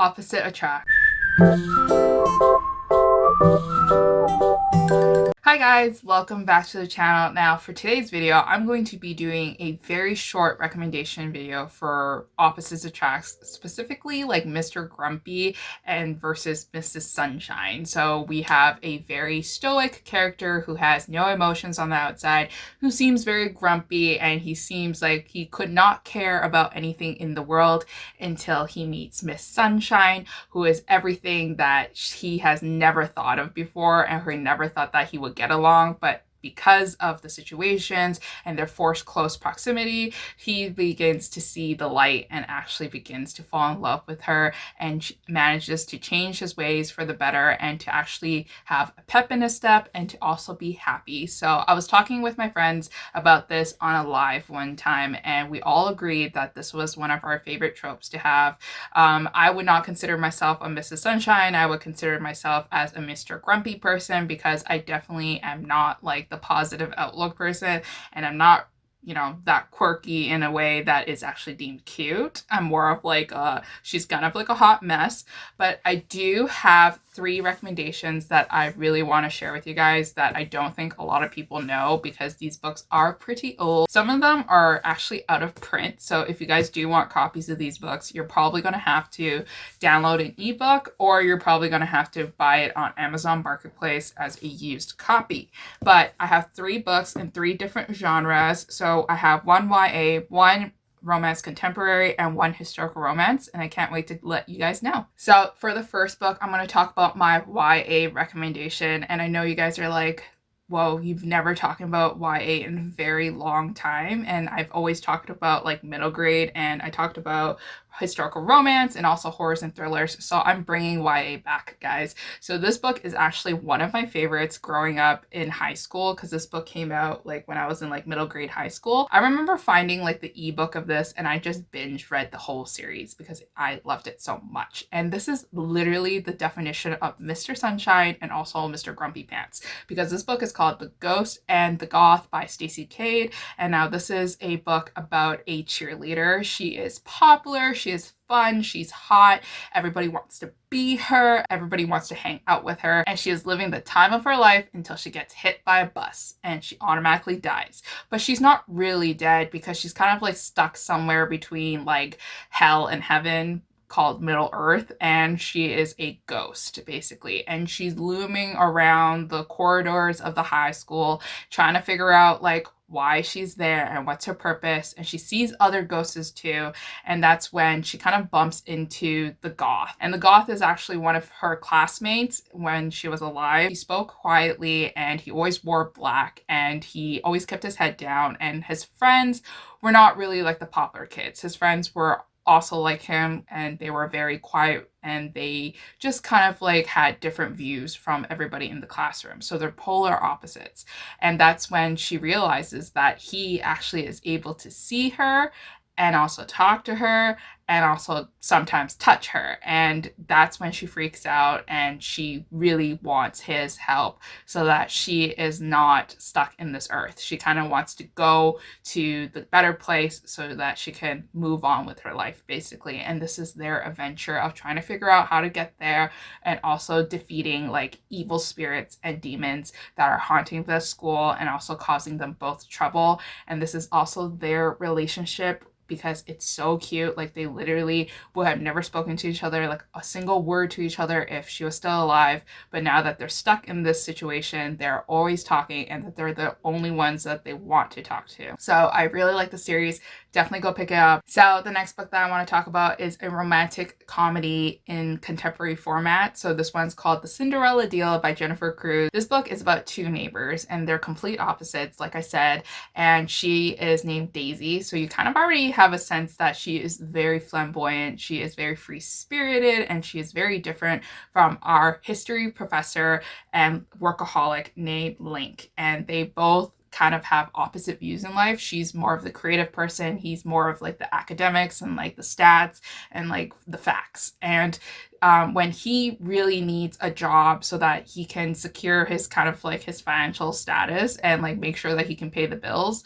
Opposite attract. Hi guys, welcome back to the channel. Now for today's video, I'm going to be doing a very short recommendation video for opposites attracts, specifically like Mr. Grumpy and versus Mrs. Sunshine. So we have a very stoic character who has no emotions on the outside, who seems very grumpy, and he seems like he could not care about anything in the world until he meets Miss Sunshine, who is everything that he has never thought of before and who never thought that he would get along, but because of the situations and their forced close proximity, he begins to see the light and actually begins to fall in love with her and manages to change his ways for the better and to actually have a pep in his step and to also be happy. So I was talking with my friends about this on a live one time, and we all agreed that this was one of our favorite tropes to have. I would not consider myself a Mrs. Sunshine. I would consider myself as a Mr. Grumpy person because I definitely am not like the positive outlook person, and I'm not, you know, that quirky in a way that is actually deemed cute. I'm more of like she's kind of like a hot mess. But I do have 3 recommendations that I really want to share with you guys that I don't think a lot of people know, because these books are pretty old. Some of them are actually out of print, so if you guys do want copies of these books, you're probably going to have to download an ebook, or you're probably going to have to buy it on Amazon Marketplace as a used copy. But I have 3 books in 3 different genres. So I have one YA, one romance contemporary, and one historical romance, and I can't wait to let you guys know. So for the first book, I'm going to talk about my YA recommendation, and I know you guys are like, whoa, you've never talked about YA in a very long time, and I've always talked about like middle grade, and I talked about historical romance and also horrors and thrillers. So I'm bringing YA back, guys. So this book is actually one of my favorites growing up in high school, because this book came out like when I was in like middle grade high school. I remember finding like the ebook of this, and I just binge read the whole series because I loved it so much. And this is literally the definition of Mr. Sunshine and also Mr. Grumpy Pants, because this book is called The Ghost and the Goth by Stacey Cade. And now this is a book about a cheerleader. She is popular, she is fun, she's hot, everybody wants to be her, everybody wants to hang out with her, and she is living the time of her life until she gets hit by a bus and she automatically dies. But she's not really dead, because she's kind of like stuck somewhere between like hell and heaven, called Middle Earth, and she is a ghost basically, and she's looming around the corridors of the high school trying to figure out like why she's there and what's her purpose. And she sees other ghosts too, and that's when she kind of bumps into the Goth. And the Goth is actually one of her classmates when she was alive. He spoke quietly, and he always wore black, and he always kept his head down, and his friends were not really like the popular kids. His friends were also like him, and they were very quiet, and they just kind of like had different views from everybody in the classroom. So they're polar opposites. And that's when she realizes that he actually is able to see her and also talk to her and also sometimes touch her. And that's when she freaks out, and she really wants his help so that she is not stuck in this earth. She kind of wants to go to the better place so that she can move on with her life, basically. And this is their adventure of trying to figure out how to get there, and also defeating like evil spirits and demons that are haunting the school and also causing them both trouble. And this is also their relationship, because it's so cute. Like they literally would have never spoken to each other, like a single word to each other, if she was still alive. But now that they're stuck in this situation, they're always talking, and that they're the only ones that they want to talk to. So I really like the series. Definitely go pick it up. So the next book that I want to talk about is a romantic comedy in contemporary format. So this one's called The Cinderella Deal by Jennifer Cruz. This book is about 2 neighbors, and they're complete opposites, like I said, and she is named Daisy. So you kind of already have a sense that she is very flamboyant, she is very free-spirited, and she is very different from our history professor and workaholic named Link. And they both kind of have opposite views in life. She's more of the creative person. He's more of like the academics and like the stats and like the facts. And when he really needs a job so that he can secure his kind of like his financial status and like make sure that he can pay the bills,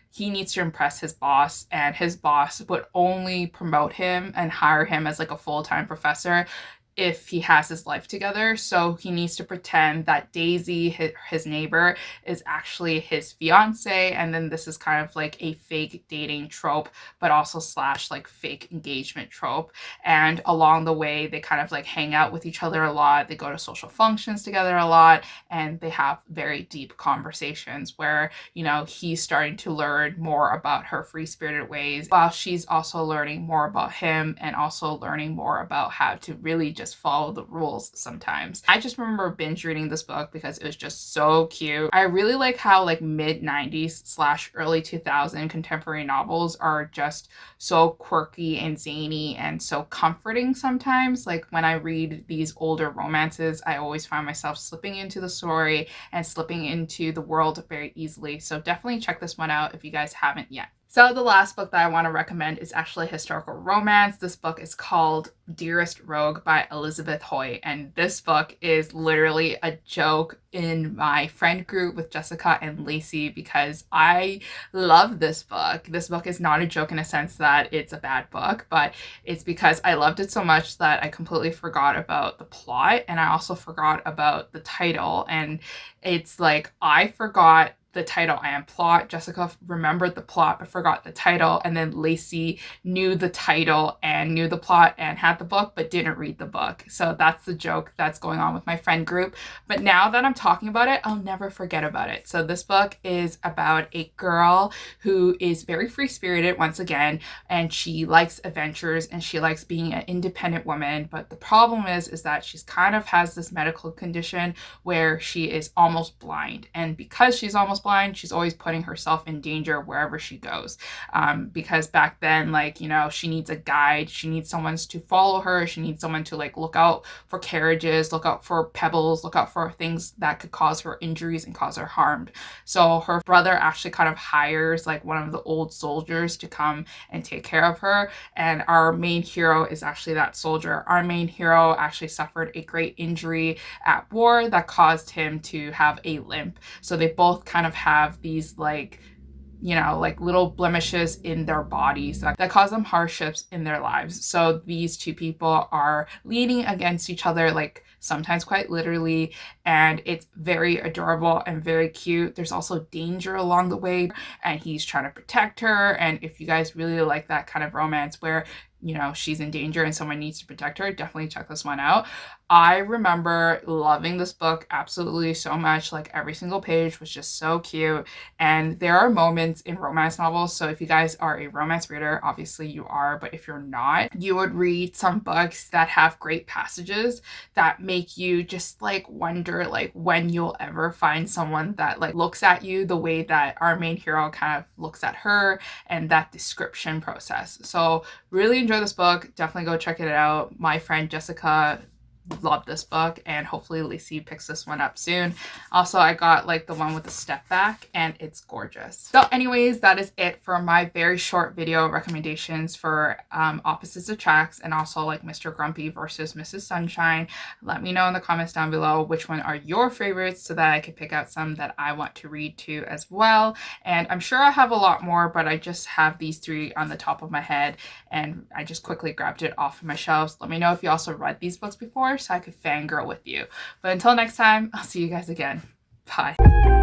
he needs to impress his boss, and his boss would only promote him and hire him as like a full-time professor if he has his life together. So he needs to pretend that Daisy, his neighbor, is actually his fiance, and then this is kind of like a fake dating trope, but also slash like fake engagement trope. And along the way, they kind of like hang out with each other a lot. They go to social functions together a lot, and they have very deep conversations where, you know, he's starting to learn more about her free-spirited ways, while she's also learning more about him and also learning more about how to really just follow the rules sometimes. I just remember binge reading this book because it was just so cute. I really like how like mid 90s slash early 2000 contemporary novels are just so quirky and zany and so comforting sometimes. Like when I read these older romances, I always find myself slipping into the story and slipping into the world very easily. So definitely check this one out if you guys haven't yet. So the last book that I want to recommend is actually a historical romance. This book is called Dearest Rogue by Elizabeth Hoy, and this book is literally a joke in my friend group with Jessica and Lacey because I love this book. This book is not a joke in a sense that it's a bad book, but it's because I loved it so much that I completely forgot about the plot, and I also forgot about the title. And it's like I forgot the title and plot. Jessica remembered the plot but forgot the title, and then Lacey knew the title and knew the plot and had the book but didn't read the book. So that's the joke that's going on with my friend group. But now that I'm talking about it, I'll never forget about it. So this book is about a girl who is very free-spirited once again, and she likes adventures and she likes being an independent woman. But the problem is that she's kind of has this medical condition where she is almost blind, and because she's almost blind, she's always putting herself in danger wherever she goes, because back then, like, you know, she needs a guide, she needs someone to follow her, she needs someone to like look out for carriages, look out for pebbles, look out for things that could cause her injuries and cause her harm. So her brother actually kind of hires like one of the old soldiers to come and take care of her, and our main hero is actually that soldier. Our main hero actually suffered a great injury at war that caused him to have a limp, so they both kind of have these like, you know, like little blemishes in their bodies that cause them hardships in their lives. So these two people are leaning against each other, like sometimes quite literally, and it's very adorable and very cute. There's also danger along the way, and he's trying to protect her. And if you guys really like that kind of romance where, you know, she's in danger and someone needs to protect her, definitely check this one out. I remember loving this book absolutely so much. Like every single page was just so cute. And there are moments in romance novels, so if you guys are a romance reader, obviously you are, but if you're not, you would read some books that have great passages that make you just like wonder like when you'll ever find someone that like looks at you the way that our main hero kind of looks at her, and that description process. So really enjoy this book. Definitely go check it out. My friend Jessica love this book, and hopefully Lacey picks this one up soon. Also, I got like the one with the step back, and it's gorgeous. So anyways, that is it for my very short video recommendations for opposites attracts, and also like Mr. Grumpy versus Mrs. Sunshine. Let me know in the comments down below which one are your favorites so that I can pick out some that I want to read too as well. And I'm sure I have a lot more, but I just have these three on the top of my head, and I just quickly grabbed it off of my shelves. Let me know if you also read these books before so I could fangirl with you. But until next time, I'll see you guys again. Bye.